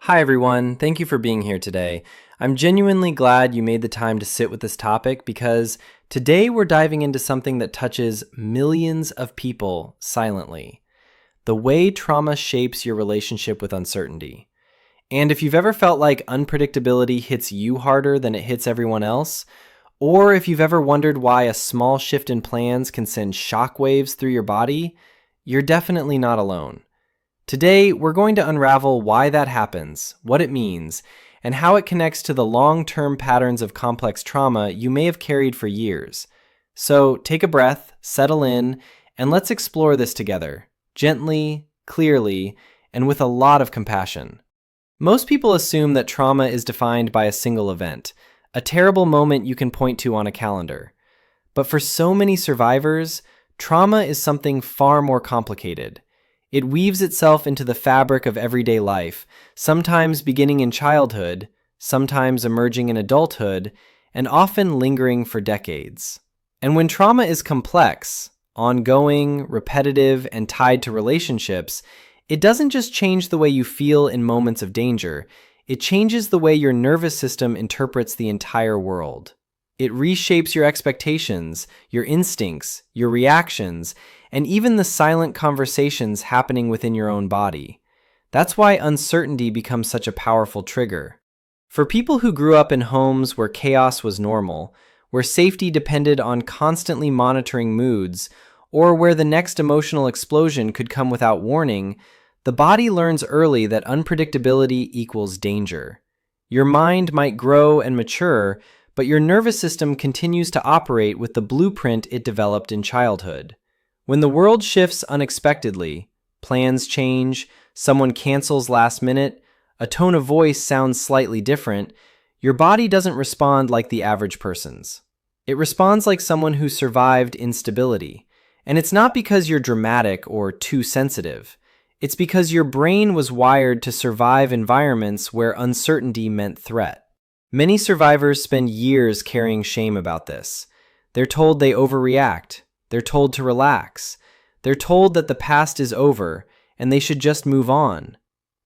Hi everyone, thank you for being here today. I'm genuinely glad you made the time to sit with this topic because today we're diving into something that touches millions of people silently. The way trauma shapes your relationship with uncertainty. And if you've ever felt like unpredictability hits you harder than it hits everyone else, or if you've ever wondered why a small shift in plans can send shockwaves through your body, you're definitely not alone. Today, we're going to unravel why that happens, what it means, and how it connects to the long-term patterns of complex trauma you may have carried for years. So take a breath, settle in, and let's explore this together, gently, clearly, and with a lot of compassion. Most people assume that trauma is defined by a single event, a terrible moment you can point to on a calendar. But for so many survivors, trauma is something far more complicated. It weaves itself into the fabric of everyday life, sometimes beginning in childhood, sometimes emerging in adulthood, and often lingering for decades. And when trauma is complex, ongoing, repetitive, and tied to relationships, it doesn't just change the way you feel in moments of danger, it changes the way your nervous system interprets the entire world. It reshapes your expectations, your instincts, your reactions, and even the silent conversations happening within your own body. That's why uncertainty becomes such a powerful trigger. For people who grew up in homes where chaos was normal, where safety depended on constantly monitoring moods, or where the next emotional explosion could come without warning, the body learns early that unpredictability equals danger. Your mind might grow and mature, but your nervous system continues to operate with the blueprint it developed in childhood. When the world shifts unexpectedly, plans change, someone cancels last minute, a tone of voice sounds slightly different, your body doesn't respond like the average person's. It responds like someone who survived instability. And it's not because you're dramatic or too sensitive. It's because your brain was wired to survive environments where uncertainty meant threat. Many survivors spend years carrying shame about this. They're told they overreact. They're told to relax. They're told that the past is over and they should just move on.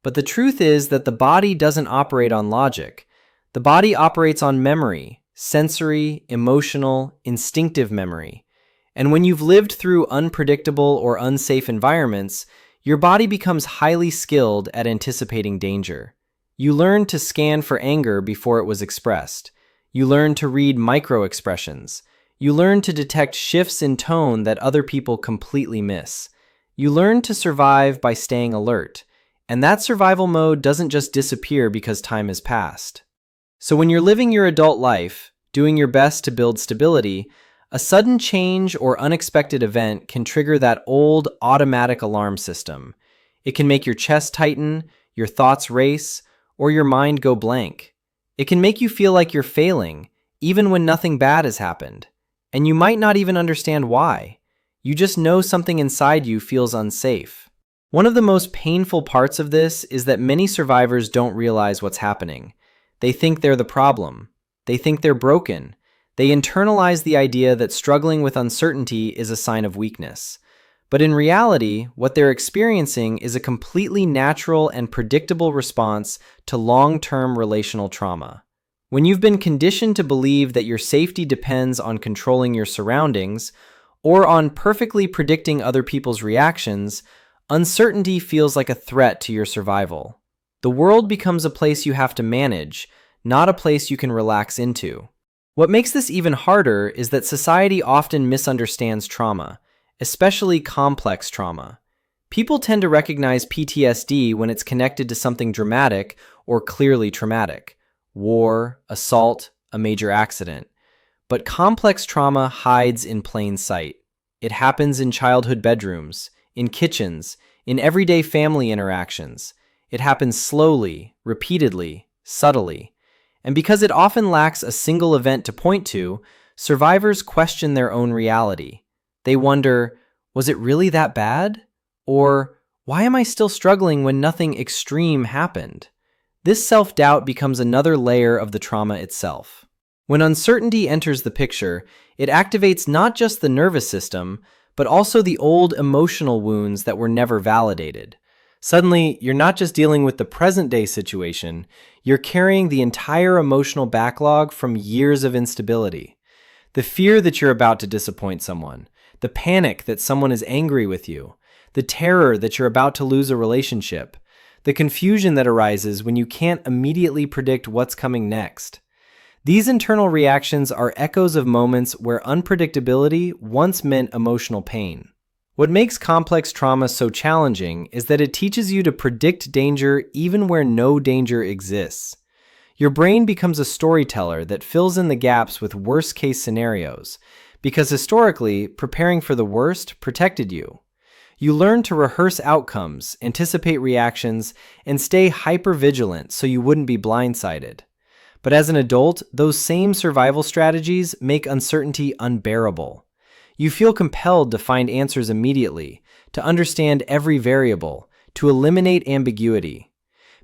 But the truth is that the body doesn't operate on logic. The body operates on memory, sensory, emotional, instinctive memory. And when you've lived through unpredictable or unsafe environments, your body becomes highly skilled at anticipating danger. You learn to scan for anger before it was expressed. You learn to read micro-expressions. You learn to detect shifts in tone that other people completely miss. You learn to survive by staying alert. And that survival mode doesn't just disappear because time has passed. So when you're living your adult life, doing your best to build stability, a sudden change or unexpected event can trigger that old automatic alarm system. It can make your chest tighten, your thoughts race, or your mind go blank. It can make you feel like you're failing, even when nothing bad has happened. And you might not even understand why. You just know something inside you feels unsafe. One of the most painful parts of this is that many survivors don't realize what's happening. They think they're the problem. They think they're broken. They internalize the idea that struggling with uncertainty is a sign of weakness. But in reality, what they're experiencing is a completely natural and predictable response to long-term relational trauma. When you've been conditioned to believe that your safety depends on controlling your surroundings or on perfectly predicting other people's reactions, uncertainty feels like a threat to your survival. The world becomes a place you have to manage, not a place you can relax into. What makes this even harder is that society often misunderstands trauma, especially complex trauma. People tend to recognize PTSD when it's connected to something dramatic or clearly traumatic. War, assault, a major accident. But complex trauma hides in plain sight. It happens in childhood bedrooms, in kitchens, in everyday family interactions. It happens slowly, repeatedly, subtly. And because it often lacks a single event to point to, survivors question their own reality. They wonder, was it really that bad? Or, why am I still struggling when nothing extreme happened? This self-doubt becomes another layer of the trauma itself. When uncertainty enters the picture, it activates not just the nervous system, but also the old emotional wounds that were never validated. Suddenly, you're not just dealing with the present day situation, you're carrying the entire emotional backlog from years of instability. The fear that you're about to disappoint someone, the panic that someone is angry with you, the terror that you're about to lose a relationship, the confusion that arises when you can't immediately predict what's coming next. These internal reactions are echoes of moments where unpredictability once meant emotional pain. What makes complex trauma so challenging is that it teaches you to predict danger even where no danger exists. Your brain becomes a storyteller that fills in the gaps with worst-case scenarios, because historically, preparing for the worst protected you. You learn to rehearse outcomes, anticipate reactions, and stay hyper-vigilant so you wouldn't be blindsided. But as an adult, those same survival strategies make uncertainty unbearable. You feel compelled to find answers immediately, to understand every variable, to eliminate ambiguity.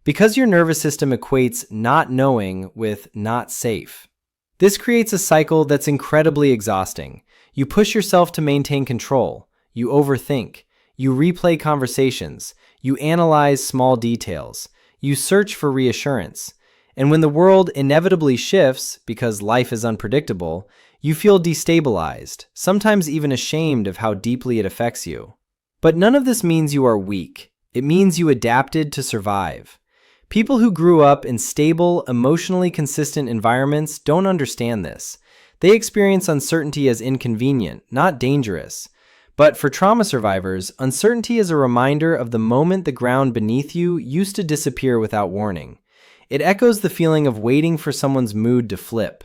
Because your nervous system equates not knowing with not safe. This creates a cycle that's incredibly exhausting. You push yourself to maintain control. You overthink. You replay conversations. You analyze small details. You search for reassurance. And when the world inevitably shifts, because life is unpredictable, you feel destabilized, sometimes even ashamed of how deeply it affects you. But none of this means you are weak. It means you adapted to survive. People who grew up in stable, emotionally consistent environments don't understand this. They experience uncertainty as inconvenient, not dangerous. But for trauma survivors, uncertainty is a reminder of the moment the ground beneath you used to disappear without warning. It echoes the feeling of waiting for someone's mood to flip.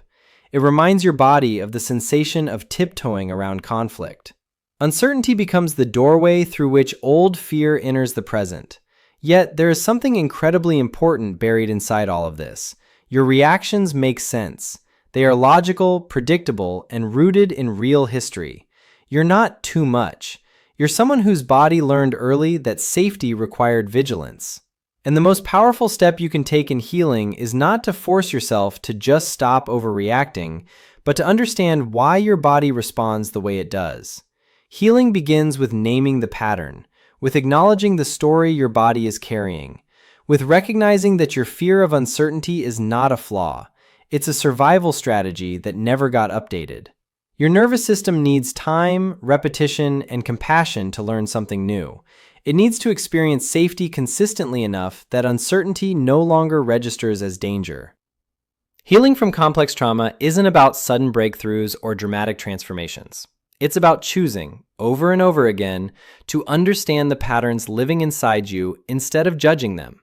It reminds your body of the sensation of tiptoeing around conflict. Uncertainty becomes the doorway through which old fear enters the present. Yet, there is something incredibly important buried inside all of this. Your reactions make sense. They are logical, predictable, and rooted in real history. You're not too much. You're someone whose body learned early that safety required vigilance. And the most powerful step you can take in healing is not to force yourself to just stop overreacting, but to understand why your body responds the way it does. Healing begins with naming the pattern, with acknowledging the story your body is carrying, with recognizing that your fear of uncertainty is not a flaw. It's a survival strategy that never got updated. Your nervous system needs time, repetition, and compassion to learn something new. It needs to experience safety consistently enough that uncertainty no longer registers as danger. Healing from complex trauma isn't about sudden breakthroughs or dramatic transformations. It's about choosing, over and over again, to understand the patterns living inside you instead of judging them.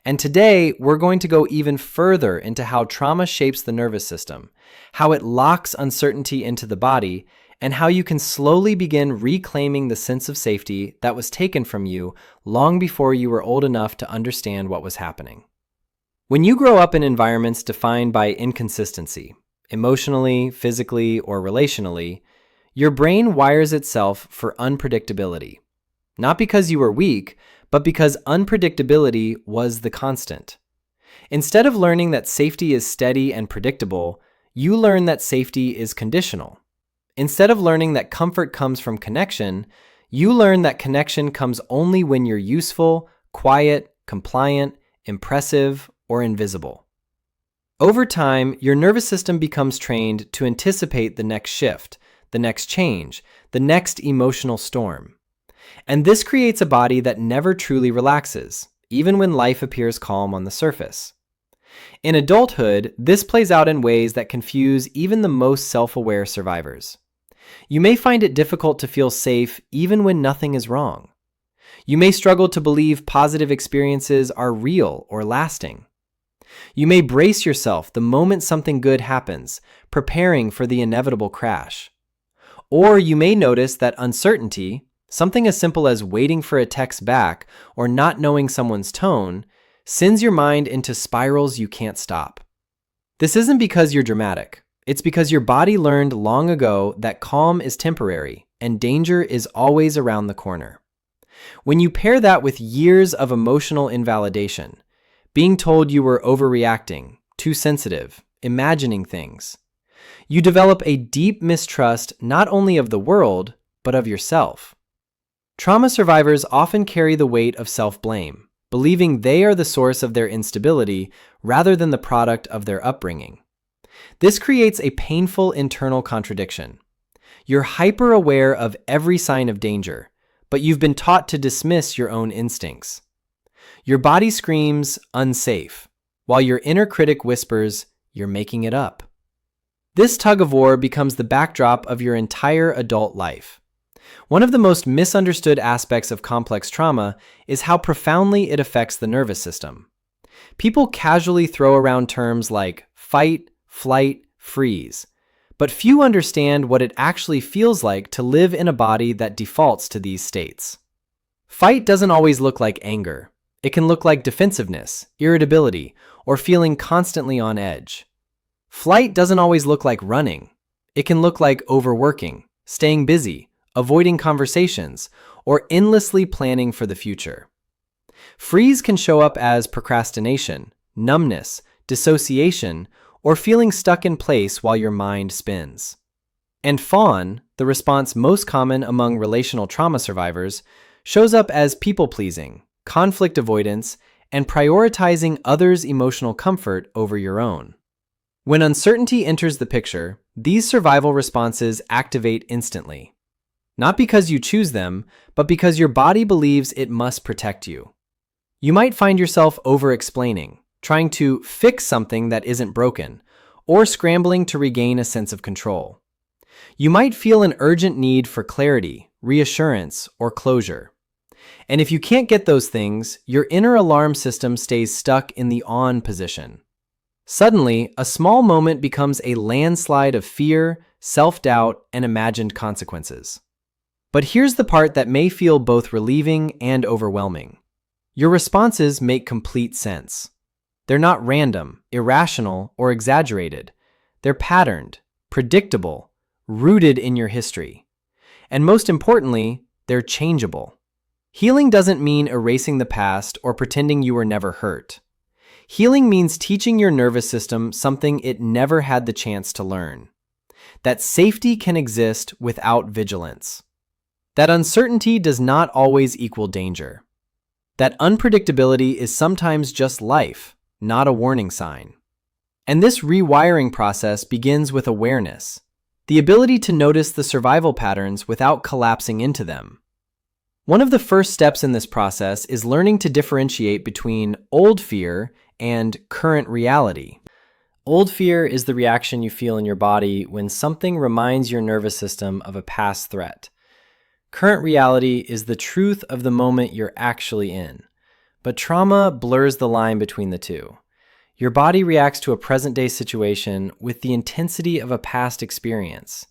And today, we're going to go even further into how trauma shapes the nervous system, how it locks uncertainty into the body, and how you can slowly begin reclaiming the sense of safety that was taken from you long before you were old enough to understand what was happening. When you grow up in environments defined by inconsistency, emotionally, physically, or relationally, your brain wires itself for unpredictability. Not because you were weak, but because unpredictability was the constant. Instead of learning that safety is steady and predictable, you learn that safety is conditional. Instead of learning that comfort comes from connection, you learn that connection comes only when you're useful, quiet, compliant, impressive, or invisible. Over time, your nervous system becomes trained to anticipate the next shift, the next change, the next emotional storm. And this creates a body that never truly relaxes, even when life appears calm on the surface. In adulthood, this plays out in ways that confuse even the most self-aware survivors. You may find it difficult to feel safe even when nothing is wrong. You may struggle to believe positive experiences are real or lasting. You may brace yourself the moment something good happens, preparing for the inevitable crash. Or you may notice that uncertainty, something as simple as waiting for a text back or not knowing someone's tone, sends your mind into spirals you can't stop. This isn't because you're dramatic. It's because your body learned long ago that calm is temporary and danger is always around the corner. When you pair that with years of emotional invalidation, being told you were overreacting, too sensitive, imagining things, you develop a deep mistrust not only of the world, but of yourself. Trauma survivors often carry the weight of self-blame, believing they are the source of their instability rather than the product of their upbringing. This creates a painful internal contradiction. You're hyper-aware of every sign of danger, but you've been taught to dismiss your own instincts. Your body screams, "unsafe," while your inner critic whispers, "you're making it up." This tug-of-war becomes the backdrop of your entire adult life. One of the most misunderstood aspects of complex trauma is how profoundly it affects the nervous system. People casually throw around terms like fight, flight, freeze, but few understand what it actually feels like to live in a body that defaults to these states. Fight doesn't always look like anger. It can look like defensiveness, irritability, or feeling constantly on edge. Flight doesn't always look like running. It can look like overworking, staying busy, avoiding conversations, or endlessly planning for the future. Freeze can show up as procrastination, numbness, dissociation, or feeling stuck in place while your mind spins. And fawn, the response most common among relational trauma survivors, shows up as people-pleasing, conflict avoidance, and prioritizing others' emotional comfort over your own. When uncertainty enters the picture, these survival responses activate instantly. Not because you choose them, but because your body believes it must protect you. You might find yourself over-explaining, trying to fix something that isn't broken, or scrambling to regain a sense of control. You might feel an urgent need for clarity, reassurance, or closure. And if you can't get those things, your inner alarm system stays stuck in the on position. Suddenly, a small moment becomes a landslide of fear, self-doubt, and imagined consequences. But here's the part that may feel both relieving and overwhelming. Your responses make complete sense. They're not random, irrational, or exaggerated. They're patterned, predictable, rooted in your history. And most importantly, they're changeable. Healing doesn't mean erasing the past or pretending you were never hurt. Healing means teaching your nervous system something it never had the chance to learn. That safety can exist without vigilance. That uncertainty does not always equal danger. That unpredictability is sometimes just life, not a warning sign. And this rewiring process begins with awareness, the ability to notice the survival patterns without collapsing into them. One of the first steps in this process is learning to differentiate between old fear and current reality. Old fear is the reaction you feel in your body when something reminds your nervous system of a past threat. Current reality is the truth of the moment you're actually in. But trauma blurs the line between the two. Your body reacts to a present-day situation with the intensity of a past experience.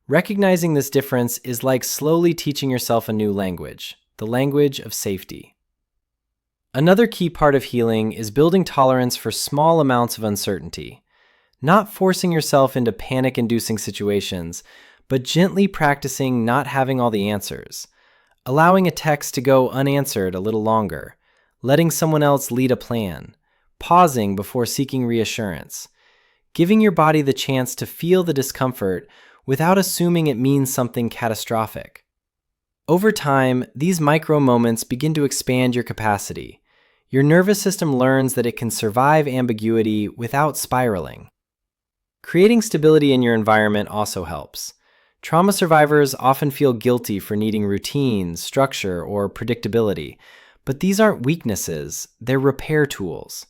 Recognizing this difference is like slowly teaching yourself a new language, the language of safety. Another key part of healing is building tolerance for small amounts of uncertainty. Not forcing yourself into panic-inducing situations, but gently practicing not having all the answers. Allowing a text to go unanswered a little longer. Letting someone else lead a plan. Pausing before seeking reassurance. Giving your body the chance to feel the discomfort without assuming it means something catastrophic. Over time, these micro moments begin to expand your capacity. Your nervous system learns that it can survive ambiguity without spiraling. Creating stability in your environment also helps. Trauma survivors often feel guilty for needing routine, structure, or predictability, but these aren't weaknesses, they're repair tools.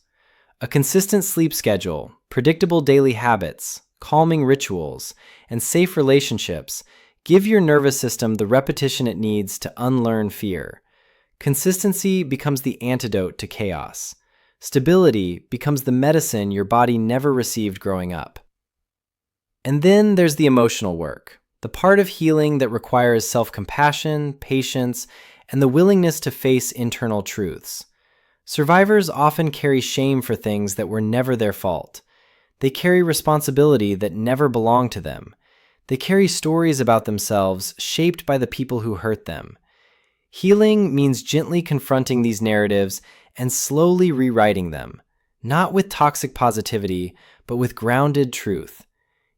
A consistent sleep schedule, predictable daily habits, calming rituals, and safe relationships give your nervous system the repetition it needs to unlearn fear. Consistency becomes the antidote to chaos. Stability becomes the medicine your body never received growing up. And then there's the emotional work, the part of healing that requires self-compassion, patience, and the willingness to face internal truths. Survivors often carry shame for things that were never their fault. They carry responsibility that never belonged to them. They carry stories about themselves shaped by the people who hurt them. Healing means gently confronting these narratives and slowly rewriting them, not with toxic positivity, but with grounded truth.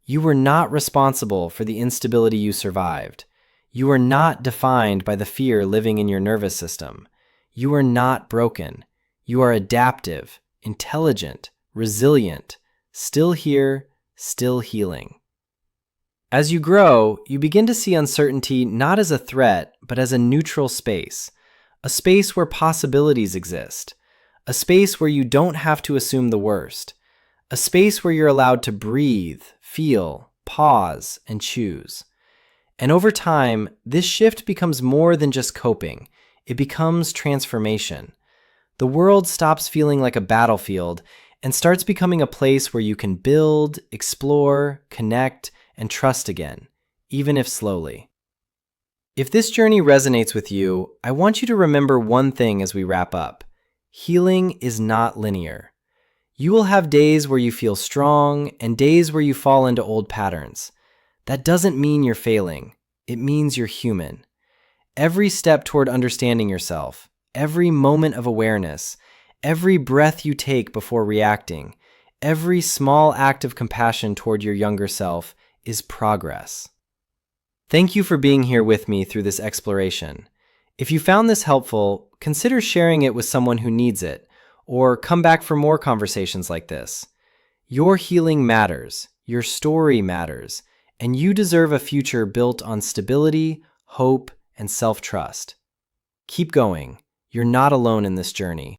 You were not responsible for the instability you survived. You are not defined by the fear living in your nervous system. You are not broken. You are adaptive, intelligent, resilient, still here, still healing. As you grow, you begin to see uncertainty not as a threat, but as a neutral space, a space where possibilities exist, a space where you don't have to assume the worst, a space where you're allowed to breathe, feel, pause, and choose. And over time, this shift becomes more than just coping. It becomes transformation. The world stops feeling like a battlefield and starts becoming a place where you can build, explore, connect, and trust again, even if slowly. If this journey resonates with you, I want you to remember one thing as we wrap up. Healing is not linear. You will have days where you feel strong and days where you fall into old patterns. That doesn't mean you're failing. It means you're human. Every step toward understanding yourself, every moment of awareness, every breath you take before reacting, every small act of compassion toward your younger self is progress. Thank you for being here with me through this exploration. If you found this helpful, consider sharing it with someone who needs it, or come back for more conversations like this. Your healing matters, your story matters, and you deserve a future built on stability, hope, and self-trust. Keep going. You're not alone in this journey.